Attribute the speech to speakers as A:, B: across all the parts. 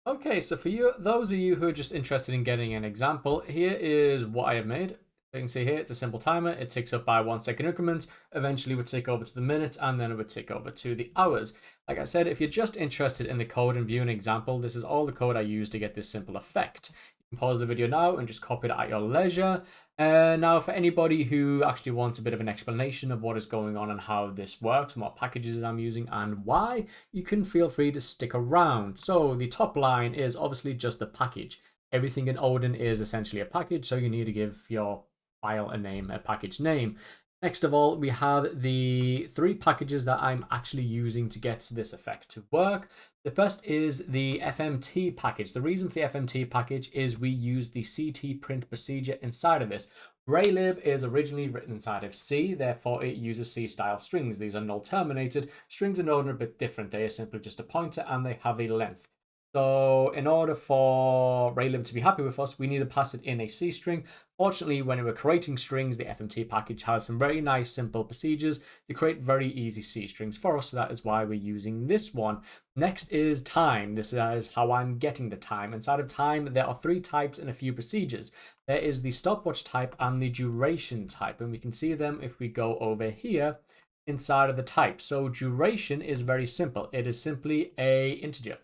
A: Okay, so for you, those of you who are just interested in getting an example, here is what I have made. So you can see here, it's a simple timer. It ticks up by 1 second increments. Eventually, would tick over to the minutes, and then it would tick over to the hours. Like I said, if you're just interested in the code and view an example, this is all the code I use to get this simple effect. You can pause the video now and just copy it at your leisure. Now, for anybody who actually wants a bit of an explanation of what is going on and how this works and what packages I'm using and why, you can feel free to stick around. So the top line is obviously just the package. Everything in Odin is essentially a package, so you need to give your file a name, a package name. Next of all, we have the three packages that I'm actually using to get this effect to work. The first is the FMT package. The reason for the FMT package is we use the CT print procedure inside of this. Raylib is originally written inside of C, therefore it uses C-style strings. These are null terminated. Strings in Odin are a bit different. They are simply just a pointer and they have a length. So in order for Raylib to be happy with us, we need to pass it in a C string. Fortunately, when we're creating strings, the FMT package has some very nice simple procedures to create very easy C strings for us. So that is why we're using this one. Next is time. This is how I'm getting the time. Inside of time, there are three types and a few procedures. There is the stopwatch type and the duration type. And we can see them if we go over here inside of the type. So duration is very simple. It is simply a integer.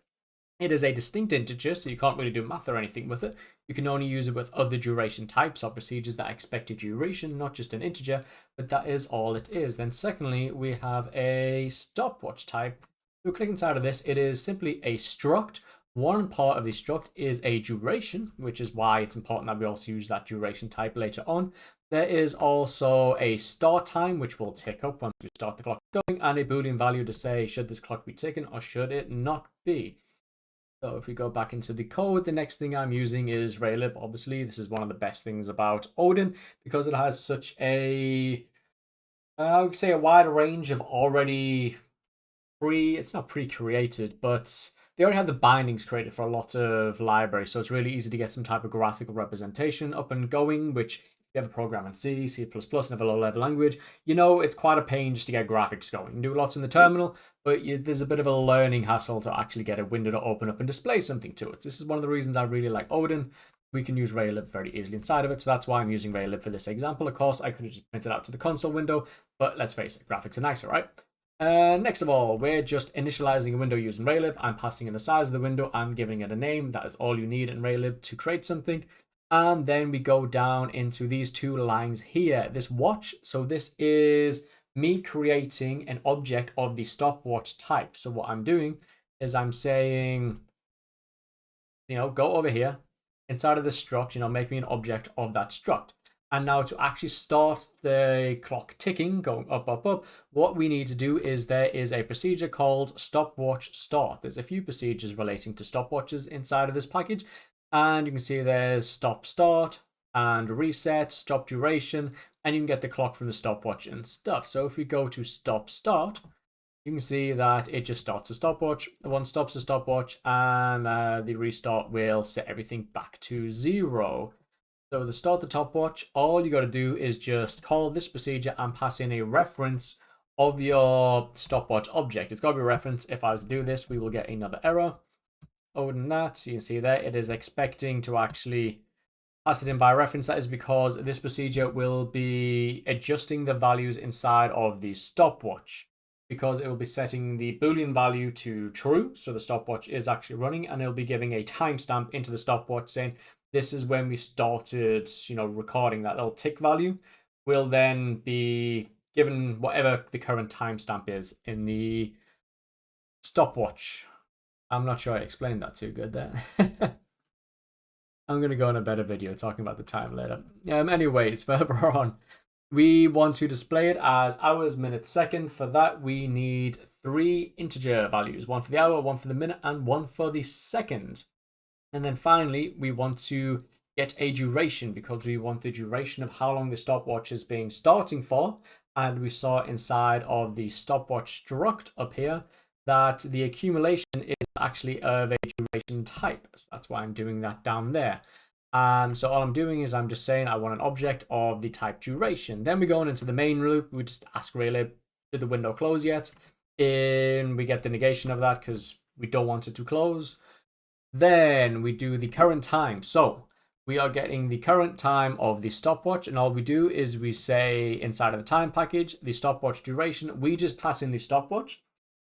A: It is a distinct integer, so you can't really do math or anything with it. You can only use it with other duration types or procedures that expect a duration, not just an integer, but that is all it is. Then secondly, we have a stopwatch type. So click inside of this, it is simply a struct. One part of the struct is a duration, which is why it's important that we also use that duration type later on. There is also a start time, which will tick up once we start the clock going, and a Boolean value to say, should this clock be ticking or should it not be? So if we go back into the code, the next thing I'm using is Raylib. Obviously, this is one of the best things about Odin because it has such a, I would say, a wide range of already it's not pre-created, but they already have the bindings created for a lot of libraries. So it's really easy to get some type of graphical representation up and going, which you have a program in C, C++, and have a low-level language, you know it's quite a pain just to get graphics going. You can do lots in the terminal, but there's a bit of a learning hassle to actually get a window to open up and display something to it. This is one of the reasons I really like Odin. We can use Raylib very easily inside of it, so that's why I'm using Raylib for this example. Of course, I could have just printed out to the console window, but let's face it, graphics are nicer, right? Next of all, we're just initializing a window using Raylib. I'm passing in the size of the window and giving it a name. That is all you need in Raylib to create something. And then we go down into these two lines here. This watch, so this is me creating an object of the stopwatch type. So what I'm doing is I'm saying, go over here inside of the struct, make me an object of that struct. And now to actually start the clock ticking, going up, up, up, what we need to do is there is a procedure called stopwatch start. There's a few procedures relating to stopwatches inside of this package. And you can see there's stop start and reset, stop duration, and you can get the clock from the stopwatch and stuff. So if we go to stop start, you can see that it just starts a stopwatch. One stops the stopwatch, and the restart will set everything back to 0. So to start the stopwatch, all you got to do is just call this procedure and pass in a reference of your stopwatch object. It's got to be a reference. If I was to do this, we will get another error. Other than that, so you can see there, it is expecting to actually pass it in by reference. That is because this procedure will be adjusting the values inside of the stopwatch, because it will be setting the Boolean value to true, so the stopwatch is actually running, and it'll be giving a timestamp into the stopwatch saying this is when we started, recording. That little tick value will then be given whatever the current timestamp is in the stopwatch. I'm not sure I explained that too good there. I'm going to go on a better video talking about the time later. Anyways, further on, we want to display it as hours, minutes, second. For that, we need 3 integer values, one for the hour, one for the minute, and one for the second. And then finally, we want to get a duration because we want the duration of how long the stopwatch is being starting for. And we saw inside of the stopwatch struct up here that the accumulation is actually of a duration type. So that's why I'm doing that down there. So all I'm doing is I'm just saying I want an object of the type duration. Then we go on into the main loop. We just ask Raylib, did the window close yet? And we get the negation of that because we don't want it to close. Then we do the current time. So we are getting the current time of the stopwatch, and all we do is we say inside of the time package, the stopwatch duration, we just pass in the stopwatch.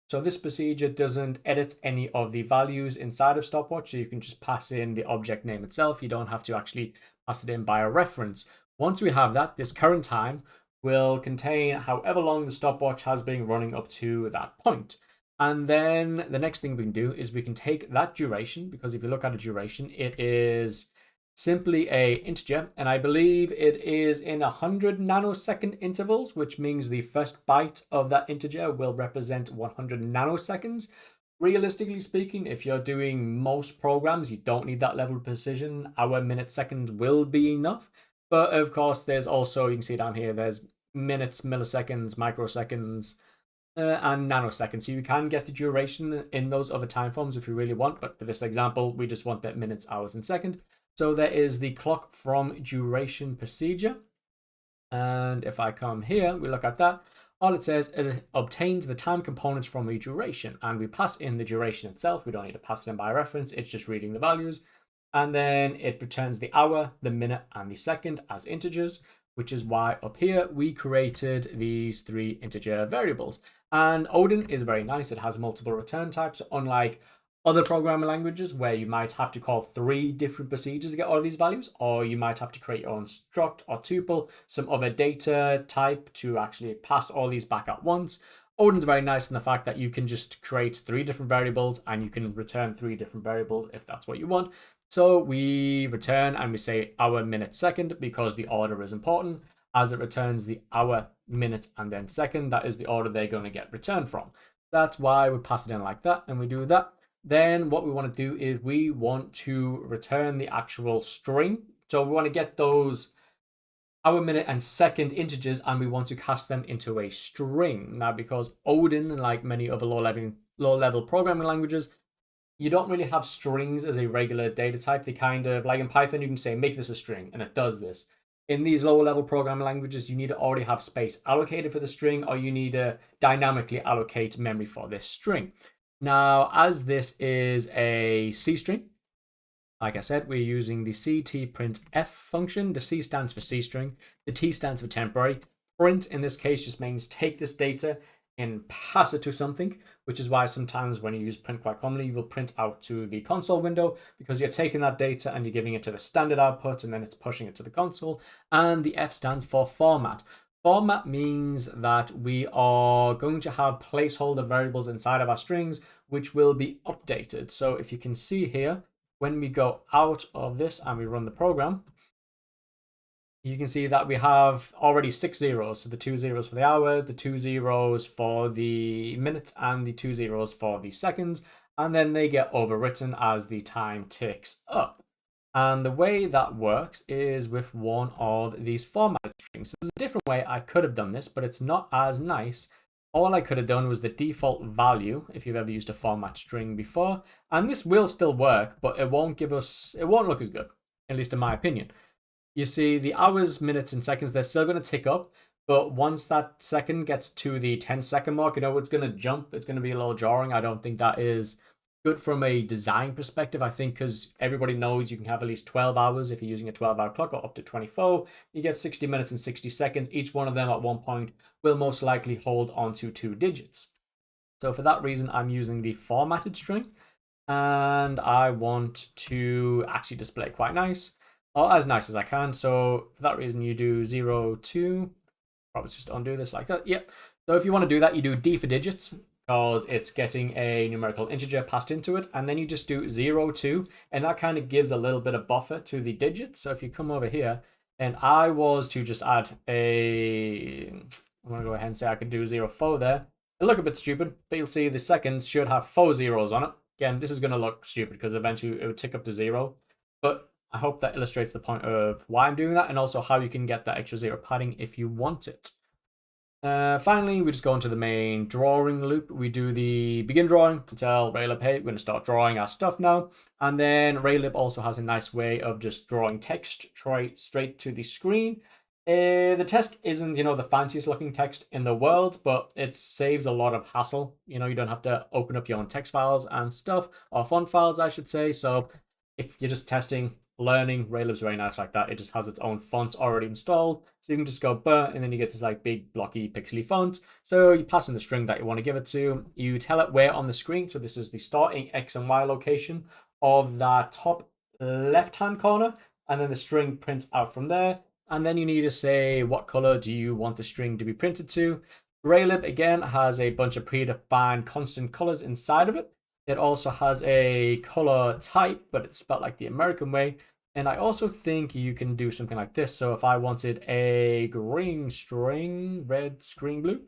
A: So this procedure doesn't edit any of the values inside of stopwatch, so you can just pass in the object name itself. You don't have to actually pass it in by a reference. Once we have that, this current time will contain however long the stopwatch has been running up to that point. And then the next thing we can do is we can take that duration, because if you look at a duration, it is simply a integer, and I believe it is in 100 nanosecond intervals, which means the first byte of that integer will represent 100 nanoseconds. Realistically speaking, if you're doing most programs, you don't need that level of precision. Hour, minute, second will be enough. But of course, there's also, you can see down here, there's minutes, milliseconds, microseconds, and nanoseconds. So you can get the duration in those other time forms if you really want. But for this example, we just want that minutes, hours, and second. So there is the clock from duration procedure. And if I come here, we look at that. All it says, it obtains the time components from the duration, and we pass in the duration itself. We don't need to pass it in by reference. It's just reading the values. And then it returns the hour, the minute, and the second as integers, which is why up here we created these 3 integer variables. And Odin is very nice. It has multiple return types, unlike other programming languages where you might have to call 3 different procedures to get all of these values, or you might have to create your own struct or tuple, some other data type to actually pass all these back at once. Odin's very nice in the fact that you can just create 3 different variables and you can return 3 different variables if that's what you want. So we return and we say hour, minute, second, because the order is important. As it returns the hour, minute, and then second, that is the order they're going to get returned from. That's why we pass it in like that, and we do that. Then what we want to do is we want to return the actual string. So we want to get those hour, minute, and second integers, and we want to cast them into a string. Now, because Odin, like many other low-level programming languages, you don't really have strings as a regular data type. They kind of, like in Python, you can say, make this a string, and it does this. In these lower level programming languages, you need to already have space allocated for the string, or you need to dynamically allocate memory for this string. Now, as this is a C string, like I said, we're using the ctprintf function. The C stands for C string. The T stands for temporary. Print, in this case, just means take this data and pass it to something, which is why sometimes when you use print quite commonly, you will print out to the console window, because you're taking that data and you're giving it to the standard output, and then it's pushing it to the console. And the F stands for format. Format means that we are going to have placeholder variables inside of our strings, which will be updated. So if you can see here, when we go out of this and we run the program, you can see that we have already 6 zeros. So the 2 zeros for the hour, the 2 zeros for the minute, and the 2 zeros for the seconds. And then they get overwritten as the time ticks up. And the way that works is with one of these formatted strings. So there's a different way I could have done this, but it's not as nice. All I could have done was the default value, if you've ever used a format string before. And this will still work, but it won't look as good, at least in my opinion. You see, the hours, minutes, and seconds, they're still going to tick up. But once that second gets to the 10-second mark, it's going to jump. It's going to be a little jarring. I don't think that is good from a design perspective. I think because everybody knows you can have at least 12 hours if you're using a 12-hour clock, or up to 24. You get 60 minutes and 60 seconds. Each one of them at one point will most likely hold onto 2 digits. So for that reason, I'm using the formatted string. And I want to actually display it quite nice, or as nice as I can. So for that reason, you do 0, 2. Probably just undo this like that. Yep. So if you want to do that, you do D for digits, because it's getting a numerical integer passed into it. And then you just do 0, 2. And that kind of gives a little bit of buffer to the digits. So if you come over here, and I was to just add I'm going to go ahead and say I could do 0, 4 there. It'll look a bit stupid, but you'll see the seconds should have 4 zeros on it. Again, this is going to look stupid because eventually it would tick up to 0. But I hope that illustrates the point of why I'm doing that, and also how you can get that extra 0 padding if you want it. Finally, we just go into the main drawing loop. We do the begin drawing to tell Raylib, hey, we're going to start drawing our stuff now. And then Raylib also has a nice way of just drawing text straight to the screen. The text isn't, the fanciest looking text in the world, but it saves a lot of hassle. You don't have to open up your own text files and stuff, or font files, I should say. So if you're just testing, learning, Raylib's very nice like that. It just has its own font already installed. So you can just go burr, and then you get this like big blocky pixely font. So you pass in the string that you want to give it to. You tell it where on the screen. So this is the starting X and Y location of that top left-hand corner. And then the string prints out from there. And then you need to say what color do you want the string to be printed to. Graylib, again, has a bunch of predefined constant colors inside of it. It also has a color type, but it's spelled like the American way. And I also think you can do something like this. So if I wanted a green string, red, green, blue,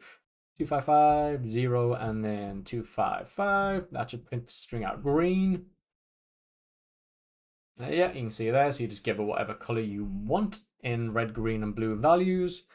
A: 255, 0, and then 255, that should print the string out green. Yeah, you can see there. So you just give it whatever color you want in red, green, and blue values.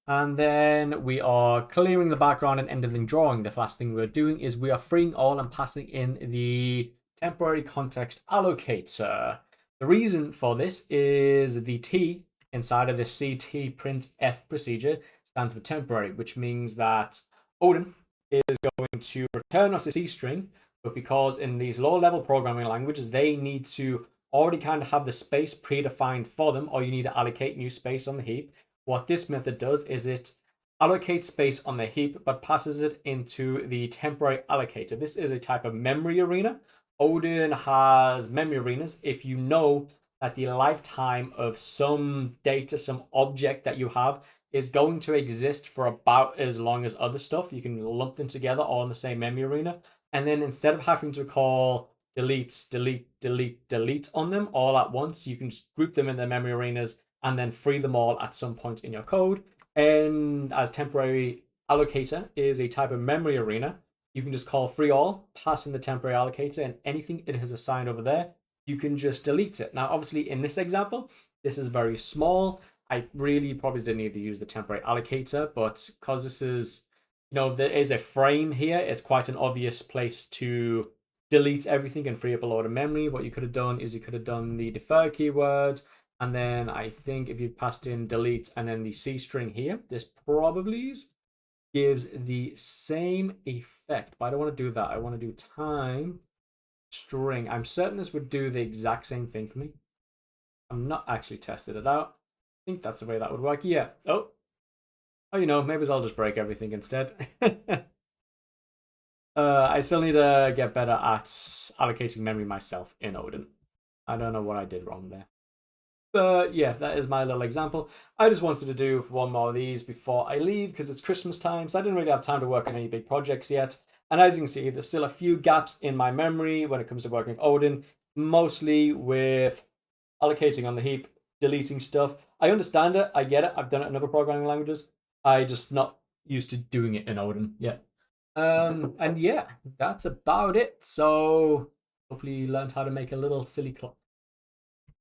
A: And then we are clearing the background and ending drawing. The last thing we're doing is we are freeing all and passing in the temporary context allocator. The reason for this is the T inside of the CT print F procedure stands for temporary, which means that Odin is going to return us a C string, but because in these lower level programming languages, they need to already kind of have the space predefined for them, or you need to allocate new space on the heap. What this method does is it allocates space on the heap, but passes it into the temporary allocator. This is a type of memory arena. Odin has memory arenas. If you know that the lifetime of some data, some object that you have is going to exist for about as long as other stuff, you can lump them together all in the same memory arena. And then instead of having to call delete, delete, delete, delete on them all at once, you can just group them in their memory arenas and then free them all at some point in your code. And as temporary allocator is a type of memory arena, you can just call free all, pass in the temporary allocator, and anything it has assigned over there, you can just delete it. Now, obviously, in this example, this is very small. I really probably didn't need to use the temporary allocator, but because this is, there is a frame here, it's quite an obvious place to delete everything and free up a load of memory. What you could have done is you could have done the defer keyword, and then I think if you passed in delete and then the C string here, this probably gives the same effect. But I don't want to do that. I want to do time string. I'm certain this would do the exact same thing for me. I'm not actually tested it out. I think that's the way that would work. Yeah. Oh, maybe I'll just break everything instead. I still need to get better at allocating memory myself in Odin. I don't know what I did wrong there. But yeah, that is my little example. I just wanted to do one more of these before I leave because it's Christmas time, so I didn't really have time to work on any big projects yet. And as you can see, there's still a few gaps in my memory when it comes to working with Odin, mostly with allocating on the heap, deleting stuff. I understand it, I get it, I've done it in other programming languages. I just not used to doing it in Odin yet. And yeah, that's about it. So hopefully you learned how to make a little silly clock.